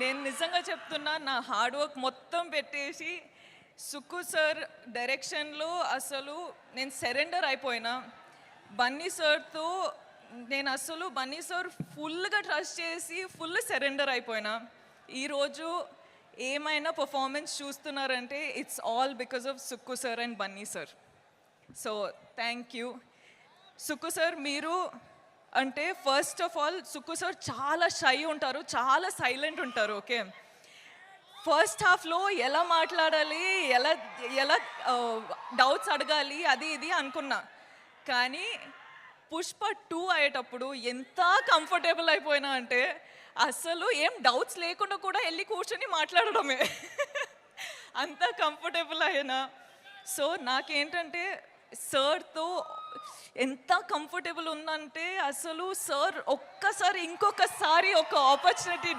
నేను నిజంగా చెప్తున్నా, నా హార్డ్ వర్క్ మొత్తం పెట్టేసి సుక్కు సార్ డైరెక్షన్‌లో అసలు నేను సరెండర్ అయిపోయినా. బన్నీ సార్‌తో నేను అసలు బన్నీ సార్ ఫుల్‌గా ట్రస్ట్ చేసి ఫుల్ సరెండర్ అయిపోయినా. ఈరోజు ఏమైనా పర్ఫార్మెన్స్ చూస్తున్నారంటే it's all because of Sukku sir and Bunny sir. So thank you. Sukku sir మీరు అంటే first of all Sukku sir చాలా షై ఉంటారు, చాలా సైలెంట్ ఉంటారు. ఓకే, ఫస్ట్ హాఫ్లో ఎలా మాట్లాడాలి, ఎలా ఎలా డౌట్స్ అడగాలి అది ఇది అనుకున్నా. కానీ పుష్ప 2 అయ్యేటప్పుడు ఎంత కంఫర్టబుల్ అయిపోయినా అంటే అసలు ఏం డౌట్స్ లేకుండా కూడా వెళ్ళి కూర్చొని మాట్లాడడమే. అంత కంఫర్టబుల్ అయినా. సో నాకేంటంటే సార్తో ఎంత కంఫర్టబుల్ ఉందంటే అసలు సార్ ఒక్కసారి ఇంకొకసారి ఒక ఆపర్చునిటీ